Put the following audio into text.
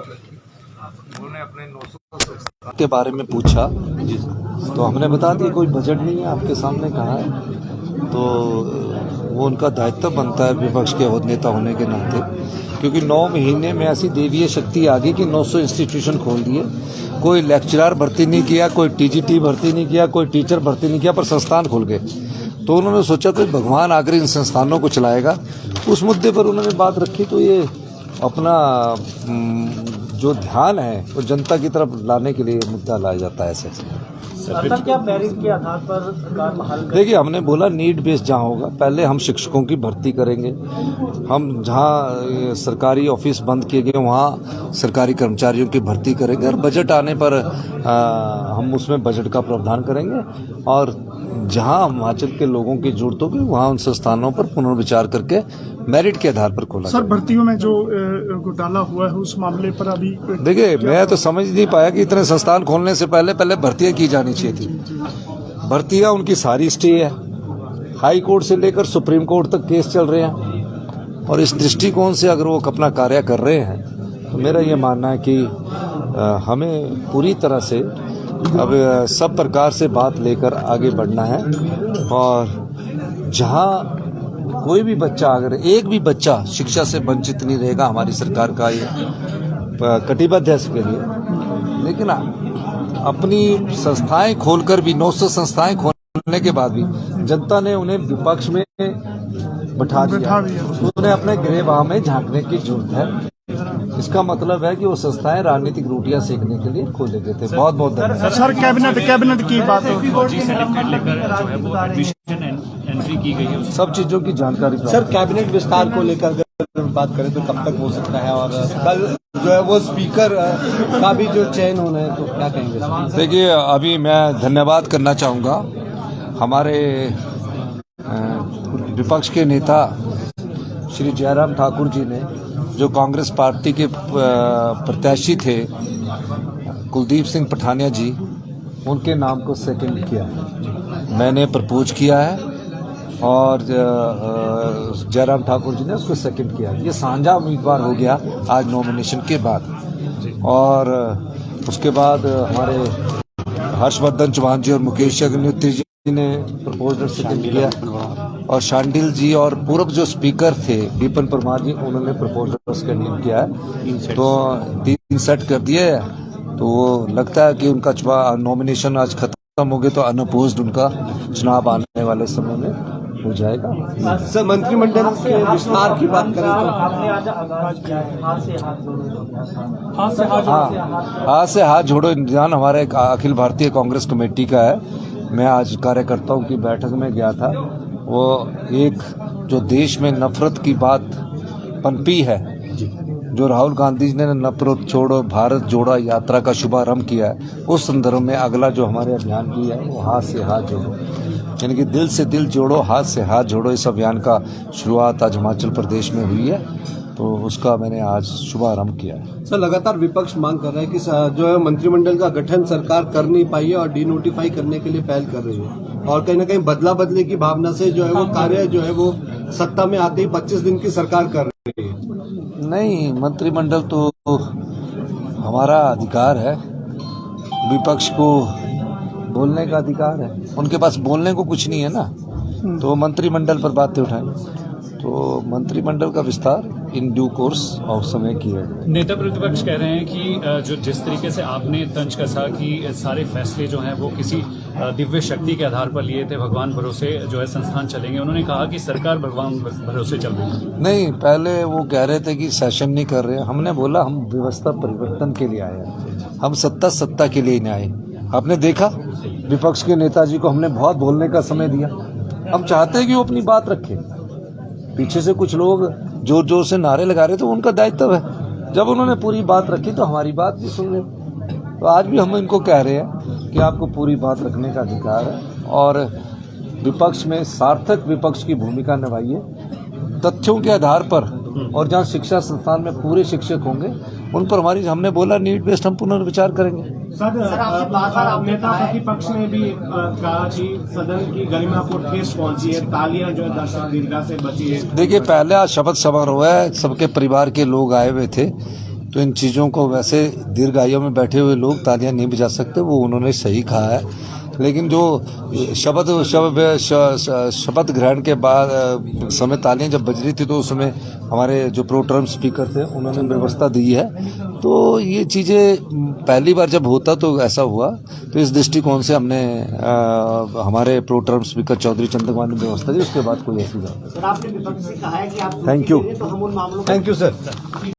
उन्होंने अपने 900 के बारे में पूछा तो हमने बता दिया कोई बजट नहीं है, आपके सामने कहा है। तो वो उनका दायित्व बनता है विपक्ष के नेता होने के नाते, क्योंकि 9 महीने में ऐसी देवीय शक्ति आ गई कि 900 इंस्टीट्यूशन खोल दिए। कोई लेक्चरर भर्ती नहीं किया, कोई टीजीटी भर्ती नहीं किया, कोई टीचर भर्ती नहीं किया, पर संस्थान खुल गए। तो उन्होंने सोचा कोई भगवान आकर इन संस्थानों को चलाएगा, उस मुद्दे पर उन्होंने बात रखी। तो ये अपना जो ध्यान है वो जनता की तरफ लाने के लिए मुद्दा लाया जाता है। ऐसे क्या मेरिट के आधार पर सरकार बहाल करेगी? देखिए, हमने बोला नीड बेस्ड जहाँ होगा, पहले हम शिक्षकों की भर्ती करेंगे। हम जहाँ सरकारी ऑफिस बंद किए गए वहाँ सरकारी कर्मचारियों की भर्ती करेंगे, और बजट आने पर हम उसमें बजट का प्रावधान करेंगे। और जहाँ हिमाचल के लोगों की जरूरत होगी वहाँ उन संस्थानों पर पुनर्विचार करके मेरिट के आधार पर खोला। सर, भर्तियों में जो घोटाला हुआ है उस मामले पर अभी देखिए, मैं तो समझ नहीं पाया कि इतने संस्थान खोलने से पहले भर्तियां की जानी चाहिए थी। भर्तियां उनकी सारी स्टे है, हाई कोर्ट से लेकर सुप्रीम कोर्ट तक केस चल रहे हैं। और इस दृष्टिकोण से अगर वो अपना कार्य कर रहे हैं तो मेरा ये मानना है कि हमें पूरी तरह से अब सब प्रकार से बात लेकर आगे बढ़ना है। और जहाँ कोई भी बच्चा, अगर एक भी बच्चा शिक्षा से वंचित नहीं रहेगा, हमारी सरकार का ये कटिबद्ध है इसके लिए। लेकिन अपनी संस्थाएं खोलकर भी 900 संस्थाएं खोलने के बाद भी जनता ने उन्हें विपक्ष में बैठा दिया। उन्हें अपने गृहवाह में झांकने की जरूरत है। इसका मतलब है कि वो संस्थाएं राजनीतिक रोटियां सेकने के लिए खोले गए थे। बहुत बहुत धन्यवाद। सर, कैबिनेट की बात सर्टिफिकेट लेकर जो है वो एडमिशन एंट्री की गई है, सब चीजों की जानकारी। सर, कैबिनेट विस्तार को लेकर अगर बात करें तो कब तक हो सकता है, और कल जो है वो स्पीकर का भी जो चयन होना है, तो क्या कहेंगे? देखिए, अभी मैं धन्यवाद करना चाहूँगा हमारे विपक्ष के नेता श्री जयराम ठाकुर जी ने, जो कांग्रेस पार्टी के प्रत्याशी थे कुलदीप सिंह पठानिया जी, उनके नाम को सेकंड किया। मैंने प्रपोज किया है और जयराम ठाकुर जी ने उसको सेकंड किया। ये साझा उम्मीदवार हो गया आज नॉमिनेशन के बाद। और उसके बाद हमारे हर्षवर्धन चौहान जी और मुकेश अग्निहोत्री जी ने प्रपोजल सेकंड किया, और शांडिल जी और पूर्व जो स्पीकर थे विपिन परमार जी, उन्होंने प्रपोजल सेकंड किया है। तो 3 सेट कर दिए। तो वो लगता है कि उनका नॉमिनेशन आज खत्म हो गया, तो अनअपोज्ड उनका चुनाव आने वाले समय में हो जाएगा। सर, मंत्रिमंडल के विस्तार की बात करें तो हाथ से हाथ जोड़ो अभियान हमारे अखिल भारतीय कांग्रेस कमेटी का है। मैं आज कार्यकर्ताओं की बैठक में गया था। वो एक जो देश में नफरत की बात पनपी है, जो राहुल गांधी जी ने नफरत छोड़ो भारत जोड़ो यात्रा का शुभारंभ किया है, उस संदर्भ में अगला जो हमारे अभियान की है वो हाथ से हाथ जोड़ो, यानी कि दिल से दिल जोड़ो, हाथ से हाथ जोड़ो। इस अभियान का शुरुआत आज हिमाचल प्रदेश में हुई है, तो उसका मैंने आज शुभारंभ किया है। सर, लगातार विपक्ष मांग कर रहा है कि जो है मंत्रिमंडल का गठन सरकार कर नहीं पाई है और डिनोटिफाई करने के लिए पहल कर रही है, और कहीं न कहीं बदला बदले की भावना से जो है वो कार्य जो है वो सत्ता में आते ही 25 दिन की सरकार कर रही है। नहीं, मंत्रिमंडल तो हमारा अधिकार है, विपक्ष को बोलने का अधिकार है। उनके पास बोलने को कुछ नहीं है ना, तो मंत्रिमंडल पर बातें उठाएं। तो मंत्रिमंडल का विस्तार इन ड्यू कोर्स और समय किया है। नेता प्रतिपक्ष कह रहे हैं कि जो जिस तरीके से आपने तंज कसा कि सारे फैसले जो हैं वो किसी दिव्य शक्ति के आधार पर लिए थे, भगवान भरोसे जो है संस्थान चलेंगे, उन्होंने कहा कि सरकार भगवान भरोसे चल रही है। नहीं, पहले वो कह रहे थे कि सेशन नहीं कर रहे हैं। हमने बोला हम व्यवस्था परिवर्तन के लिए आए हैं, हम सत्ता के लिए नहीं आए। आपने देखा विपक्ष के नेताजी को हमने बहुत बोलने का समय दिया। हम चाहते हैं कि वो अपनी बात रखें। पीछे से कुछ लोग जोर जोर से नारे लगा रहे थे, उनका दायित्व है। जब उन्होंने पूरी बात रखी तो हमारी बात भी सुन ले। तो आज भी हम इनको कह रहे हैं कि आपको पूरी बात रखने का अधिकार है, और विपक्ष में सार्थक विपक्ष की भूमिका निभाइए तथ्यों के आधार पर। और जहाँ शिक्षा संस्थान में पूरे शिक्षक होंगे उन पर हमारी, हमने बोला नीड बेस्ड हम पुनर्विचार करेंगे। सर, नेता प्रतिपक्ष ने भी कहा कि सदन की गरिमा को ठेस पहुंची है, तालियां जो है दर्शक दीर्घा से बची है। देखिए, पहले आज शपथ समारोह है, सबके परिवार के लोग आए हुए थे, तो इन चीज़ों को वैसे दीर्घायु में बैठे हुए लोग तालियां नहीं बजा सकते, वो उन्होंने सही कहा है। लेकिन जो शपथ ग्रहण के बाद समय तालियां जब बज रही थी तो उसमें हमारे जो प्रो टर्म स्पीकर थे उन्होंने व्यवस्था दी है। तो ये चीज़ें पहली बार जब होता तो ऐसा हुआ, तो इस दृष्टिकोण से हमने हमारे pro tem speaker Chaudhary Chandrakumar ने व्यवस्था दी, उसके बाद कोई ऐसी बात। सर, आपने विपक्ष से कहा है कि आप थैंक यू, तो हम उन मामलों थैंक यू सर।